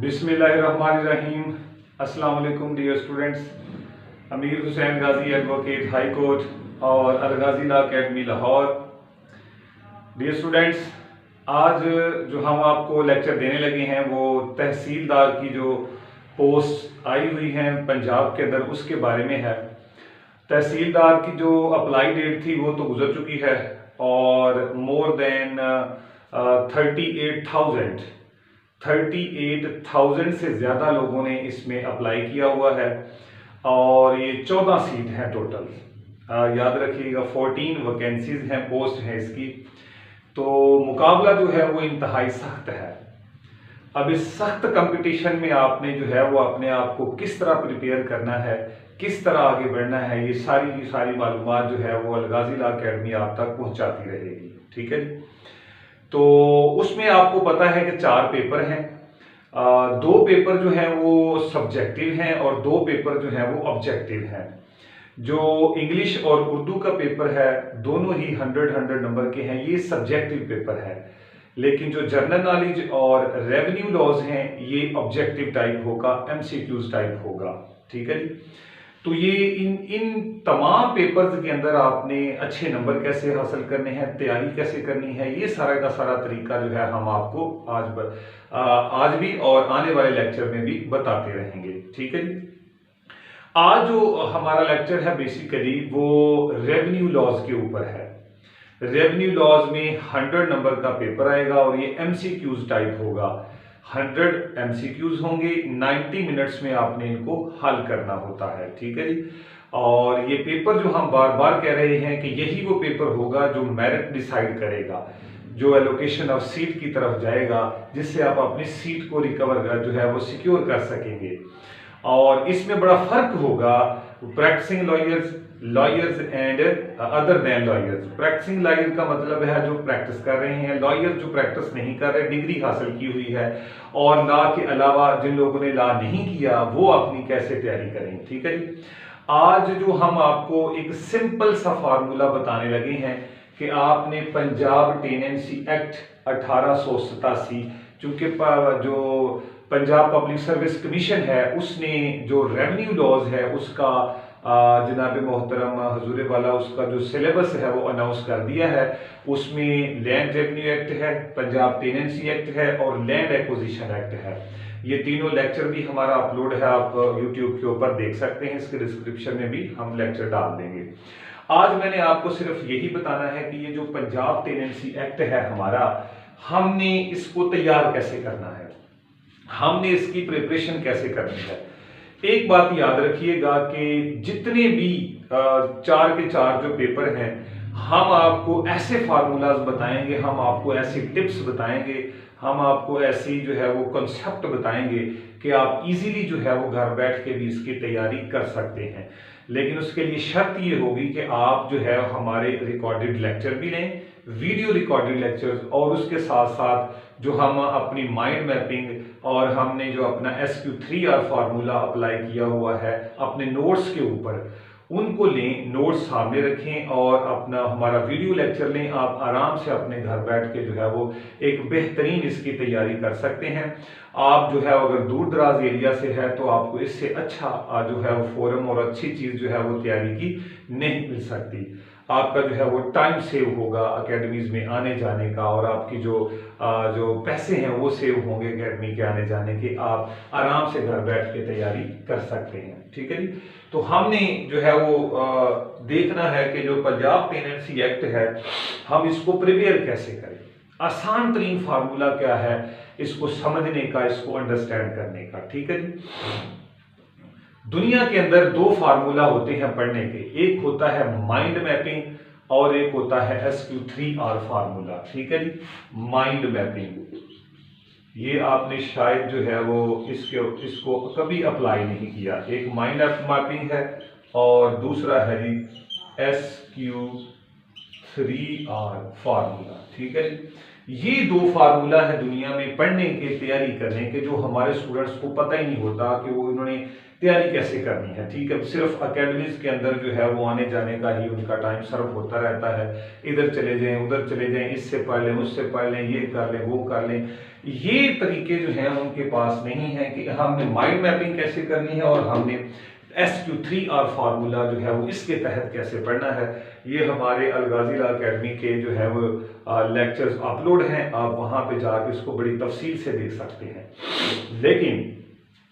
बिस्मिल्लाहिर्रहमानिर्रहीम। अस्सलाम वालेकुम dear students. Amir Hussain Ghazi advocate high court और Alghazi law academy Lahore. Dear students, आज जो हम आपको लेक्चर देने लगे हैं वो तहसीलदार की जो पोस्ट आई हुई हैं पंजाब के अंदर उसके बारे में है। तहसीलदार की जो अप्लाई डेट थी वो तो गुजर चुकी है और मोर देन 38,000 से ज़्यादा लोगों ने इसमें अप्लाई किया हुआ है और ये 14 सीट हैं टोटल। याद रखिएगा 14 वैकेंसीज हैं, पोस्ट हैं इसकी। तो मुकाबला जो है वो इंतहाई सख्त है। अब इस सख्त कंपटीशन में आपने जो है वो अपने आप को किस तरह प्रिपेयर करना है, किस तरह आगे बढ़ना है, ये सारी की सारी मालूमात जो है वो अलगाजी लॉ अकेडमी आप तक पहुंचाती रहेगी। ठीक है जी। तो उसमें आपको पता है कि 4 पेपर हैं। 2 पेपर जो हैं वो सब्जेक्टिव हैं और 2 पेपर जो हैं वो ऑब्जेक्टिव हैं। जो इंग्लिश और उर्दू का पेपर है दोनों ही 100 नंबर के हैं, ये सब्जेक्टिव पेपर है। लेकिन जो जनरल नॉलेज और रेवेन्यू लॉज हैं ये ऑब्जेक्टिव टाइप होगा, एमसीक्यूज टाइप होगा। ठीक है जी। तो ये इन तमाम पेपर्स के अंदर आपने अच्छे नंबर कैसे हासिल करने हैं, तैयारी कैसे करनी है, ये सारा का सारा तरीका जो है हम आपको आज भी और आने वाले लेक्चर में भी बताते रहेंगे। ठीक है जी। आज जो हमारा लेक्चर है बेसिकली वो रेवेन्यू लॉज के ऊपर है। रेवेन्यू लॉज में 100 नंबर का पेपर आएगा और ये एमसीक्यूज टाइप होगा। 100 एमसीक्यूज होंगे, 90 मिनट्स में आपने इनको हल करना होता है। ठीक है जी। और ये पेपर जो हम बार बार कह रहे हैं कि यही वो पेपर होगा जो मेरिट डिसाइड करेगा, जो एलोकेशन ऑफ सीट की तरफ जाएगा, जिससे आप अपनी सीट को रिकवर जो है वो सिक्योर कर सकेंगे। और इसमें बड़ा फर्क होगा practising lawyers and other than lawyers. Practising lawyer का मतलब है जो प्रैक्टिस कर रहे हैं, लॉयर जो प्रैक्टिस नहीं कर रहे, डिग्री हासिल की हुई है, और लॉ के अलावा जिन लोगों ने लॉ नहीं किया वो अपनी कैसे तैयारी करें। ठीक है जी। आज जो हम आपको एक सिंपल सा फार्मूला बताने लगे हैं कि आपने पंजाब टेनेंसी एक्ट 1887, चूंकि जो पंजाब पब्लिक सर्विस कमीशन है उसने जो रेवेन्यू लॉज है उसका जनाब मोहतरम हजूर वाला उसका जो सिलेबस है वो अनाउंस कर दिया है। उसमें लैंड रेवेन्यू एक्ट है, पंजाब टेनेंसी एक्ट है और लैंड एक्विजिशन एक्ट है। ये तीनों लेक्चर भी हमारा अपलोड है, आप यूट्यूब के ऊपर देख सकते हैं। इसके डिस्क्रिप्शन में भी हम लेक्चर डाल देंगे। आज मैंने आपको सिर्फ यही बताना है कि ये जो पंजाब टेनेंसी एक्ट है हमारा, हमने इसको तैयार कैसे करना है, हमने इसकी प्रिपरेशन कैसे करनी है। एक बात याद रखिएगा कि जितने भी 4 के 4 जो पेपर हैं, हम आपको ऐसे फार्मूलाज बताएंगे, हम आपको ऐसी टिप्स बताएंगे, हम आपको ऐसी जो है वो कॉन्सेप्ट बताएंगे कि आप इजीली जो है वो घर बैठ के भी इसकी तैयारी कर सकते हैं। लेकिन उसके लिए शर्त ये होगी कि आप जो है हमारे रिकॉर्डेड लेक्चर भी लें, वीडियो रिकॉर्डेड लेक्चर्स, और उसके साथ साथ जो हम अपनी माइंड मैपिंग और हमने जो अपना SQ3R फार्मूला अप्लाई किया हुआ है अपने नोट्स के ऊपर, उनको लें, नोट्स सामने रखें और अपना हमारा वीडियो लेक्चर लें। आप आराम से अपने घर बैठ के जो है वो एक बेहतरीन इसकी तैयारी कर सकते हैं। आप जो है अगर दूर दराज एरिया से है तो आपको इससे अच्छा जो है वो फोरम और अच्छी चीज़ जो है वो तैयारी की नहीं मिल सकती। आपका जो है वो टाइम सेव होगा एकेडमीज में आने जाने का, और आपकी जो पैसे हैं वो सेव होंगे एकेडमी के आने जाने के। आप आराम से घर बैठ के तैयारी कर सकते हैं। ठीक है जी। तो हमने जो है वो देखना है कि जो पंजाब टेनेंसी एक्ट है हम इसको प्रिपेयर कैसे करें। आसान तरीन फार्मूला क्या है इसको समझने का, इसको अंडरस्टैंड करने का। ठीक है जी। दुनिया के अंदर 2 फार्मूला होते हैं पढ़ने के, एक होता है माइंड मैपिंग और एक होता है SQ3R फार्मूला। ठीक है जी। माइंड मैपिंग ये आपने शायद जो है वो इसको कभी अप्लाई नहीं किया। एक माइंड मैपिंग है और दूसरा है जी SQ3R फार्मूला। ठीक है जी। ये दो फार्मूला है दुनिया में पढ़ने के, तैयारी करने के, जो हमारे स्टूडेंट्स को पता ही नहीं होता कि वो इन्होंने तैयारी कैसे करनी है। ठीक है, सिर्फ अकेडमीज के अंदर जो है वो आने जाने का ही उनका टाइम सर्व होता रहता है, इधर चले जाएं उधर चले जाएं, इससे पढ़ लें उससे पढ़ लें, ये कर लें वो कर लें। ये तरीके जो हैं उनके पास नहीं है कि हमने माइंड मैपिंग कैसे करनी है और हमने SQ3R फार्मूला जो है वो इसके तहत कैसे पढ़ना है। ये हमारे अलगाजी लॉ अकेडमी के जो है वो लेक्चर्स अपलोड हैं, आप वहां पे जाके इसको बड़ी तफसील से देख सकते हैं। लेकिन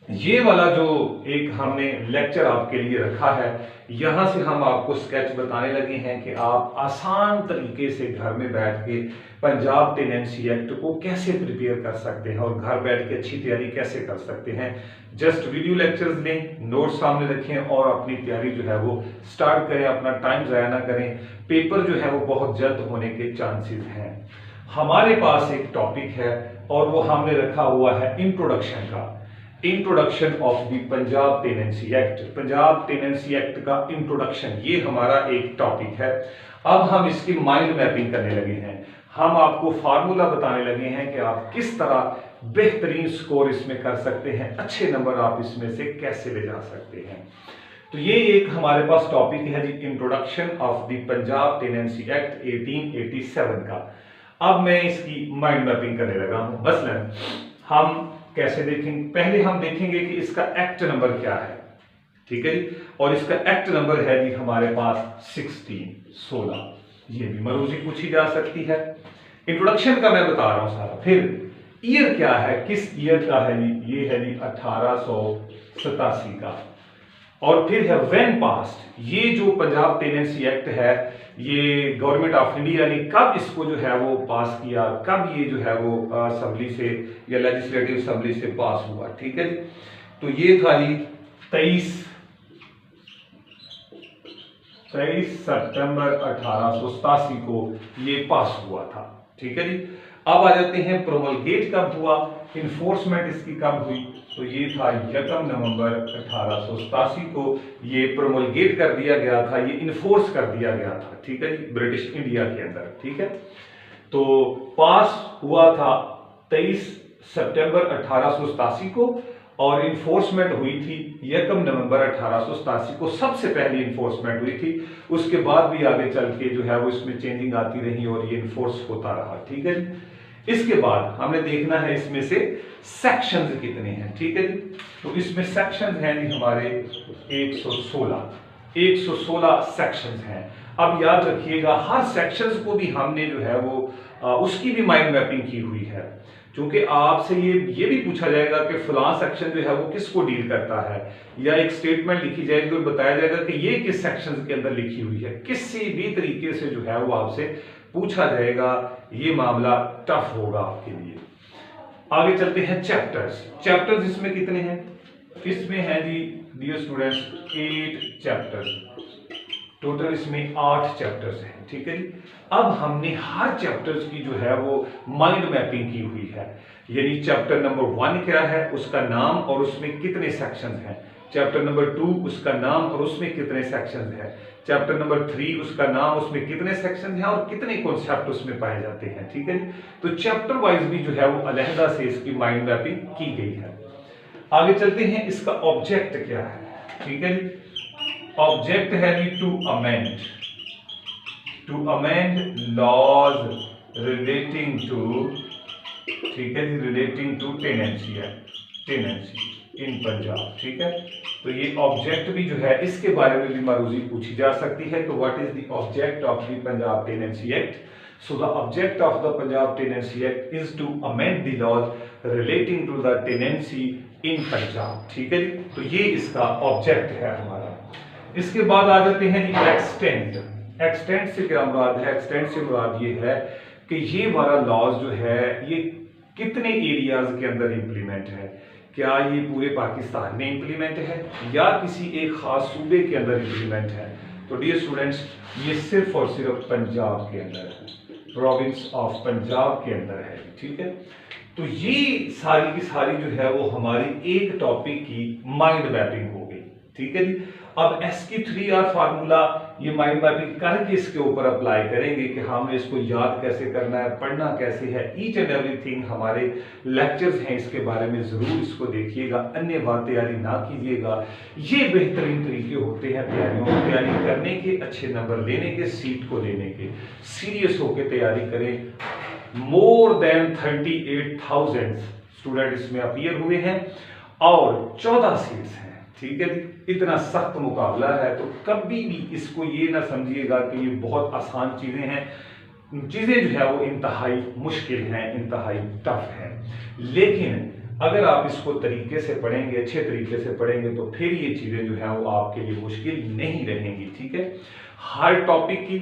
ये वाला जो एक हमने लेक्चर आपके लिए रखा है, यहां से हम आपको स्केच बताने लगे हैं कि आप आसान तरीके से घर में बैठ के पंजाब टेनेंसी एक्ट को कैसे प्रिपेयर कर सकते हैं और घर बैठ के अच्छी तैयारी कैसे कर सकते हैं। जस्ट वीडियो लेक्चर्स लें, नोट सामने रखें और अपनी तैयारी जो है वो स्टार्ट करें, अपना टाइम ज़ाया ना करें। पेपर जो है वो बहुत जल्द होने के चांसेस हैं। हमारे पास एक टॉपिक है और वो हमने रखा हुआ है इंट्रोडक्शन का, introduction of the Punjab tenancy act. Punjab tenancy act का इंट्रोडक्शन, ये हमारा एक टॉपिक है। अब हम इसकी माइंड मैपिंग करने लगे हैं, हम आपको फार्मूला बताने लगे हैं कि आप किस तरह बेहतरीन स्कोर इसमें कर सकते हैं, अच्छे नंबर आप इसमें से कैसे ले जा सकते हैं। तो ये एक हमारे पास टॉपिक है जी, introduction of the Punjab tenancy act 1887 का। अब मैं इसकी माइंड मैपिंग करने लगा हूं। मसलन हम कैसे देखेंगे, पहले हम देखेंगे कि इसका एक्ट नंबर क्या है। ठीक है जी, और इसका एक्ट नंबर है जी हमारे पास 16। ये भी मरूजी पूछी जा सकती है। इंट्रोडक्शन का मैं बता रहा हूं सारा। फिर ईयर क्या है, किस ईयर का है जी, ये है जी 1887 का। और फिर है व्हेन पास्ड, ये जो पंजाब टेनेंसी एक्ट है ये गवर्नमेंट ऑफ इंडिया ने कब इसको जो है वो पास किया, कब ये जो है वो असेंबली से या लेजिस्लेटिव असेंबली से पास हुआ। ठीक है जी, तो ये था जी 23 सितंबर 1887 को ये पास हुआ था। ठीक है जी, अब आ जाते हैं प्रोमलगेट कब हुआ, इन्फोर्समेंट इसकी कब हुई, तो ये था 1 नवंबर 1887 को ये प्रोमलगेट कर दिया गया था, ये इन्फोर्स कर दिया गया था। ठीक है जी, ब्रिटिश इंडिया के अंदर। ठीक है, तो पास हुआ था 23 सितंबर 1887 को और इन्फोर्समेंट हुई थी 1 नवंबर 1887 को, सबसे पहली इन्फोर्समेंट हुई थी। उसके बाद भी आगे चल के जो है वो इसमें चेंजिंग आती रही और ये इन्फोर्स होता रहा। ठीक है जी, इसके बाद हमने देखना है इसमें से सेक्शंस कितने हैं। ठीक है जी, तो इसमें सेक्शंस हैं जी हमारे 116 सेक्शंस हैं। अब याद रखिएगा हर सेक्शंस को भी हमने जो है वो उसकी भी माइंड मैपिंग की हुई है, क्योंकि आपसे ये भी पूछा जाएगा कि फलां सेक्शन जो है वो किसको डील करता है, या एक स्टेटमेंट लिखी जाएगी और बताया जाएगा कि ये किस सेक्शन के अंदर लिखी हुई है। किसी भी तरीके से जो है वो आपसे पूछा जाएगा, ये मामला टफ होगा आपके लिए। आगे चलते हैं चैप्टर्स। चैप्टर्स इसमें कितने हैं, इसमें है जी डियर स्टूडेंट्स 8 चैप्टर्स, टोटल इसमें 8 चैप्टर्स हैं। ठीक है जी, अब हमने हर चैप्टर्स की जो है वो माइंड मैपिंग की हुई है, यानी चैप्टर नंबर 1 क्या है, उसका नाम और उसमें कितने सेक्शंस हैं। चैप्टर नंबर 2 उसका नाम और उसमें कितने सेक्शंस हैं। चैप्टर नंबर 3 उसका नाम, उसमें कितने सेक्शन हैं और कितने कॉन्सेप्ट उसमें पाए जाते हैं। ठीक है जी, तो चैप्टर वाइज भी जो है वो अलहदा से इसकी माइंड मैपिंग की गई है। आगे चलते हैं, इसका ऑब्जेक्ट क्या है। ठीक है जी, ऑब्जेक्ट है जी to amend laws relating to, ठीक है जी, relating to tenancy in Punjab. ठीक है, तो ये ऑब्जेक्ट भी जो है इसके बारे में भी मारूजी पूछी जा सकती है। तो what is the object of the Punjab tenancy act. So the object of the Punjab tenancy act is to amend the laws relating to the tenancy in Punjab. ठीक है जी, तो ये इसका ऑब्जेक्ट है हमारा। इसके बाद आ जाते हैं जी एक्सटेंट। एक्सटेंट से क्या मुराद है, एक्सटेंट से मुराद ये है कि ये वाला लॉज जो है ये कितने एरियाज के अंदर इंप्लीमेंट है, क्या ये पूरे पाकिस्तान में इंप्लीमेंट है या किसी एक खास सूबे के अंदर इंप्लीमेंट है। तो डियर स्टूडेंट्स, ये सिर्फ और सिर्फ पंजाब के अंदर है, प्रोविंस ऑफ पंजाब के अंदर है। ठीक है, तो ये सारी की सारी जो है वो हमारी एक टॉपिक की माइंड मैपिंग हो गई। ठीक है जी, अब SQ3R फार्मूला ये माइंड मैपिंग करके इसके ऊपर अप्लाई करेंगे कि हमने इसको याद कैसे करना है, पढ़ना कैसे है, ईच एंड एवरीथिंग हमारे लेक्चर्स हैं इसके बारे में जरूर इसको देखिएगा, अन्य बात तैयारी ना कीजिएगा। ये बेहतरीन तरीके होते हैं तैयारी करने के, अच्छे नंबर लेने के, सीट को लेने के। सीरियस होकर तैयारी करें। मोर देन 38,000 स्टूडेंट इसमें अपीयर हुए हैं और 14 सीट्स हैं। ठीक है जी, इतना सख्त मुकाबला है, तो कभी भी इसको ये ना समझिएगा कि ये बहुत आसान चीजें हैं। चीजें जो है वो इंतहाई मुश्किल हैं, इंतहाई टफ हैं, लेकिन अगर आप इसको तरीके से पढ़ेंगे, अच्छे तरीके से पढ़ेंगे, तो फिर ये चीजें जो है वो आपके लिए मुश्किल नहीं रहेंगी। ठीक है, हर टॉपिक की,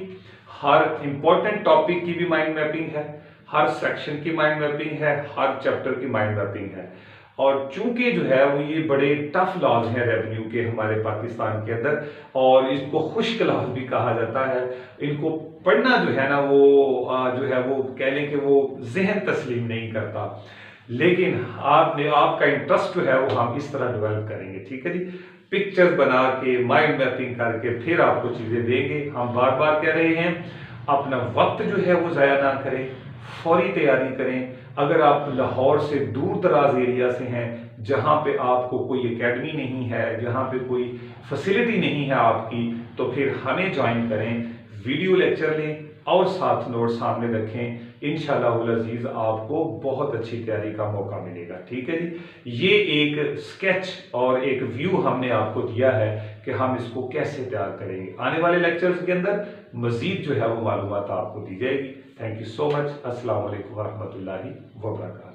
हर इंपॉर्टेंट टॉपिक की भी माइंड मैपिंग है, हर सेक्शन की माइंड मैपिंग है, हर चैप्टर की माइंड मैपिंग है। और चूंकि जो है वो ये बड़े टफ लॉज हैं रेवेन्यू के हमारे पाकिस्तान के अंदर, और इसको खुश्क लॉज भी कहा जाता है, इनको पढ़ना जो है ना वो जो है वो कह लें कि वो जहन तस्लीम नहीं करता, लेकिन आपका इंटरेस्ट जो है वो हम इस तरह डेवलप करेंगे। ठीक है जी, पिक्चर्स बना के, माइंड मैपिंग करके फिर आपको चीजें देंगे। हम बार बार कह रहे हैं, अपना वक्त जो है वो जाया ना करें, फौरी तैयारी करें। अगर आप लाहौर से दूर दराज एरिया से हैं, जहां पे आपको कोई एकेडमी नहीं है, जहां पे कोई फैसिलिटी नहीं है आपकी, तो फिर हमें ज्वाइन करें, वीडियो लेक्चर लें और साथ नोट सामने रखें। इंशाअल्लाह अजीज आपको बहुत अच्छी तैयारी का मौका मिलेगा। ठीक है जी, ये एक स्केच और एक व्यू हमने आपको दिया है कि हम इसको कैसे तैयार करेंगे। आने वाले लेक्चर्स के अंदर मजीद जो है वो मालूमात आपको दी जाएगी। Thank you so much. अस्सलाम वालेकुम वरहमतुल्लाहि वबरकातुहू।